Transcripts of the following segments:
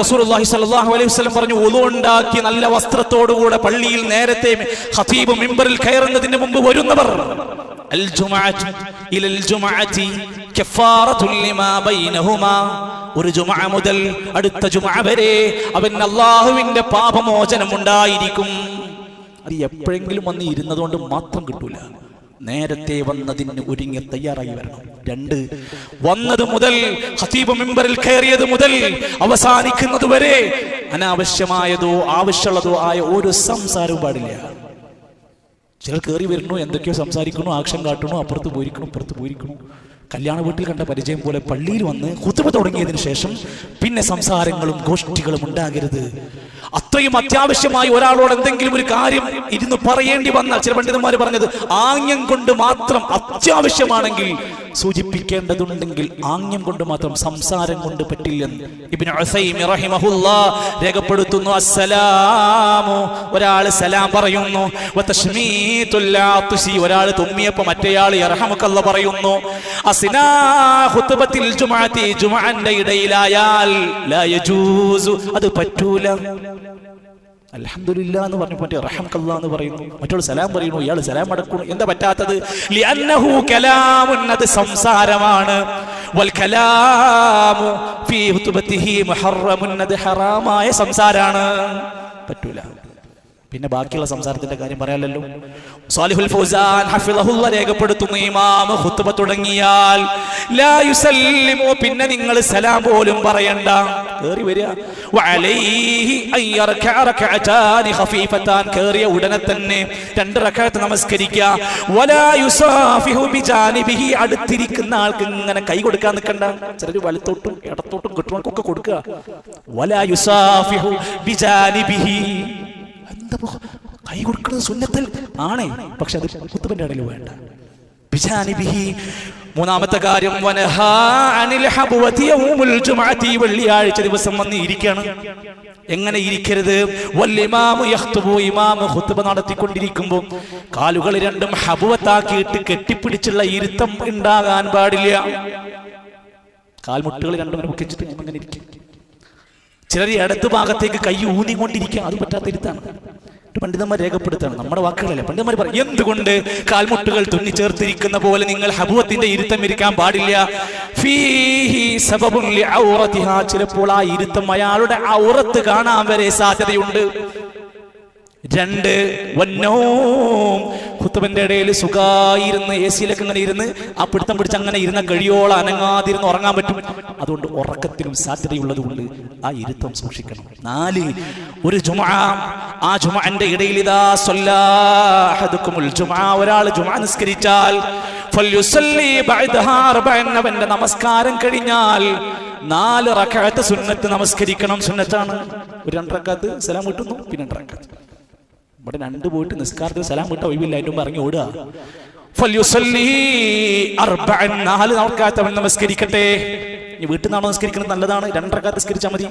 റസൂലുള്ളാഹി സ്വല്ലല്ലാഹു അലൈഹി വസല്ലം പറഞ്ഞു, വുളു ഉണ്ടാക്കി നല്ല വസ്ത്രത്തോടുകൂടെ പള്ളിയിൽ നേരത്തെ ഖതീബ് മിമ്പറിൽ കയറുന്നതിന് മുമ്പ് വരുന്നവർ അൽ ജുമഅതു ഇലൽ ജുമഅതി കഫാറത്തുൻ ലിമാ ബൈനഹുമാ, ഒരു ജുമഅ മുതൽ അടുത്ത ജുമഅ വരെ അവൻ അല്ലാഹുവിന്റെ പാപമോചനം ഉണ്ടായിരിക്കും. അത് എപ്പോഴെങ്കിലും വന്ന് ഇരുന്നതുകൊണ്ട് മാത്രം കിട്ടൂല, നേരത്തെ വന്നതിന് ഒരുങ്ങി തയ്യാറായി വരണം. 2, വന്നത് മുതൽ ഖതീബ് മിമ്പറിൽ കയറിയത് മുതൽ അവസാനിക്കുന്നത് വരെ അനാവശ്യമായതോ ആവശ്യമുള്ളതോ ആയ ഒരു സംസാരവും പാടില്ല. ചിലർ കയറി വരുന്നു, എന്തൊക്കെയോ സംസാരിക്കണു, ആക്ഷൻ കാട്ടണു, അപ്പുറത്ത് പോയിരിക്കണു, ഇപ്പുറത്ത് പോയിരിക്കണു. കല്യാണ വീട്ടിൽ കണ്ട പരിചയം പോലെ പള്ളിയിൽ വന്ന് ഖുതുബ തുടങ്ങിയതിനു ശേഷം പിന്നെ സംസാരങ്ങളും ഗോഷ്ഠികളും ഉണ്ടാകരുത്. അത്രയും അത്യാവശ്യമായി ഒരാളോട് എന്തെങ്കിലും ഒരു കാര്യം ഇരുന്ന് പറയേണ്ടി വന്നാൽ, ചില പണ്ഡിതന്മാർ പറഞ്ഞത് ആംഗ്യം കൊണ്ട് മാത്രം അത്യാവശ്യമാണെങ്കിൽ സൂചിപ്പിക്കേണ്ടതുണ്ടെങ്കിൽ ആംഗ്യം കൊണ്ട് മാത്രം, സംസാരം കൊണ്ട് പറ്റില്ലെന്ന് ഇബ്നു ഉസൈമി റഹിമഹുല്ലാഹ് രേഖപ്പെടുത്തുന്നു. അസ്സലാമു, ഒരാൾ സലാം പറയുന്നു. വതശ്മീതുൽ ആതിസി, ഒരാൾ തുമ്മിയപ്പോൾ മറ്റേയാൾ യർഹമുക്കല്ലാഹ് പറയുന്നു. അസ്നാ ഖുതുബത്തിൽ ജുമഅത്തി, ജുമഅന്റെ ഇടയിലായാൽ ലാ യജൂസു, അത് പറ്റൂല. അൽഹംദുലില്ലാ എന്ന് പറഞ്ഞു മറ്റേ റഹ്മക്കല്ലാ എന്ന് പറയുന്നു, മറ്റൊരു സലാം പറയുന്നു, ഇയാൾ സലാം അടക്കുന്നു. എന്താ പറ്റാത്തത്? ലിഅന്നഹു കലാമുൻ, അത് സംസാരമാണ്. വൽ കലാമു ഫീ ഖുതുബതിഹി മുഹറമുൻ, അത് ഹറാമായ സംസാരാണ്, പറ്റൂല. പിന്നെ ബാക്കിയുള്ള സംസാരത്തിന്റെ കാര്യം പറയാലല്ലോ. സാലിഹുൽ ഫൗസാൻ ഹഫിളഹുല്ലാഹ് രേഖപ്പെടുത്തുന്നു, ഇമാം ഖുതുബ തുടങ്ങിയാൽ ലാ യുസല്ലിമു, പിന്നെ നിങ്ങൾ സലാം പോലും പറയണ്ട, കേറി വരിക. വഅലൈഹി അയ്യർകഅ റകഅതാനി ഖഫീഫതാൻ, കേറിയ ഉടനെ തന്നെ 2 റകഅത്ത് നമസ്കരിക്കുക. വലാ യുസാഫിഹു ബിജാനിബിഹി, അടുത്തിരിക്കുന്ന ആൾക്ക് ഇങ്ങനെ കൈ കൊടുക്കാൻ നിൽക്കണ്ട. ചിലർ വലത്തോട്ടും ഇടത്തോട്ടും കിട്ടുന്നവർക്കൊക്കെ കൊടുക്കുക. വലാ യുസാഫിഹു ബിജാനിബിഹി, കൈ കൊടുക്കുന്നത് സുന്നത്തിൽ ആണ്, പക്ഷെ അത് ഖുതുബന്റെ ഇടയിൽ വേണ്ട. ബിജാനിബിഹി. 3-ാമത്തെ കാര്യം വനഹാ അനിൽ ഹബ്വതി യൗമുൽ ജുമഅതി, വെള്ളിയാഴ്ച ദിവസം വന്ന് ഇരിക്കണം. എങ്ങനെ ഇരിക്കരുത്? വല്ലിമാമു യഖ്തുബു, ഇമാം ഖുതുബ നടത്തിക്കൊണ്ടിരിക്കുമ്പോൾ കാലുകൾ രണ്ടും ഹബ്വത്താക്കിയിട്ട് കെട്ടിപ്പിടിച്ചുള്ള ഇരുത്തം ഉണ്ടാകാൻ പാടില്ല. കാൽമുട്ടുകൾ രണ്ടും മുക്കിച്ചിട്ട് അങ്ങനെ ഇരിക്കും. ചിലർ ഇടത്ത് ഭാഗത്തേക്ക് കൈ ഊന്നിക്കൊണ്ടിരിക്കുക, അത് പറ്റാത്ത ഇരുത്താണ്. പണ്ഡിതന്മാർ രേഖപ്പെടുത്താണ്, നമ്മുടെ വാക്കുകളല്ലേ. പണ്ഡിതന്മാർ പറയും, എന്തുകൊണ്ട് കാൽമുട്ടുകൾ തുന്നി ചേർത്തിരിക്കുന്ന പോലെ നിങ്ങൾ ഹബുവത്തിന്റെ ഇരുത്തം ഇരിക്കാൻ പാടില്ല. ഫീഹി സബബുൻ ലിഔറതിഹാ, ചിലപ്പോൾ ആ ഇരുത്തം അയാളുടെ ഔറത്ത് കാണാൻ വരെ സാധ്യതയുണ്ട്. 2, വന്നോം, ഖുതുബന്റെ ഇടയിൽ സുഖായിരുന്ന് എസിയിലൊക്കെ ഇങ്ങനെ ഇരുന്ന് ആ പിടുത്തം പിടിച്ച് അങ്ങനെ ഇരുന്ന കഴിയോളം അനങ്ങാതിരുന്ന് ഉറങ്ങാൻ പറ്റും. അതുകൊണ്ട് ഉറക്കത്തിനും സാധ്യതയുള്ളത് കൊണ്ട് ആ ഇരുത്തം സൂക്ഷിക്കണം. 4, ഒരു ജുമുഅ, ആ ജുമുഅന്റെ ഇടയിൽ ഇദാ സ്വല്ലാ അഹദുകുമുൽ ജുമുഅ, ഒരാൾ ജുമുഅ നിസ്കരിച്ചാൽ ഫൽയുസല്ലി ബഅദഹാ 40, അവന്റെ നമസ്കാരം കഴിഞ്ഞാൽ 4 റകഅത്ത് സുന്നത്ത് നമസ്കരിക്കണം. സുന്നത്താണ്. ഒരു 2 റകഅത്ത് സലാം കിട്ടുന്നു, പിന്നെ 2 റകഅത്ത്. ഇവിടെ 2 പോയിട്ട് നിസ്കാരത്തിൽ സലാം വിട്ട ഒഴിവില്ല, അതിന്റെ മുമ്പ് ഇറങ്ങി ഓടുക. ഫൽയുസല്ലി 40, 4 റകഅത്ത് അവൻ നമസ്കരിക്കട്ടെ. ഈ വീട്ടിൽ നിന്നാണോ നമസ്കരിക്കുന്നത്? നല്ലതാണ്, 2 റകഅത്ത് നിസ്കരിച്ചാൽ മതി.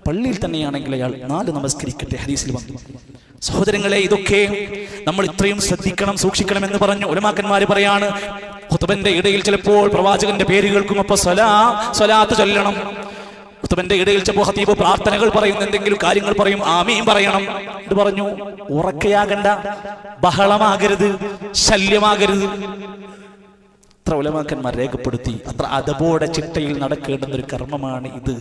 പള്ളിയിൽ തന്നെയാണെങ്കിൽ അയാൾ 4 നമസ്കരിക്കട്ടെ, ഹദീസിൽ വന്നു. സഹോദരങ്ങളെ, ഇതൊക്കെ നമ്മൾ ഇത്രയും ശ്രദ്ധിക്കണം, സൂക്ഷിക്കണം എന്ന് പറഞ്ഞു ഉലമാക്കന്മാർ പറയാണ്. ഖുതുബന്റെ ഇടയിൽ ചിലപ്പോൾ പ്രവാചകന്റെ പേര് കേൾക്കും, അപ്പൊ സ്വലാത്ത് ചൊല്ലണം. ഖുതുബന്റെ ഇടയിൽ ചിലപ്പോൾ ഖതീബ് പ്രാർത്ഥനകൾ പറയുന്ന എന്തെങ്കിലും കാര്യങ്ങൾ പറയും, ആമീൻ പറയണം. ഇത് പറഞ്ഞു, ഉറക്കയാകണ്ട, ബഹളമാകരുത്, ശല്യമാകരുത്. അത്ര ഉലമാക്കന്മാർ രേഖപ്പെടുത്തി. അത്ര അദബോടെ ചിട്ടയിൽ നടക്കേണ്ടുന്ന ഒരു കർമ്മമാണ് ഇത്.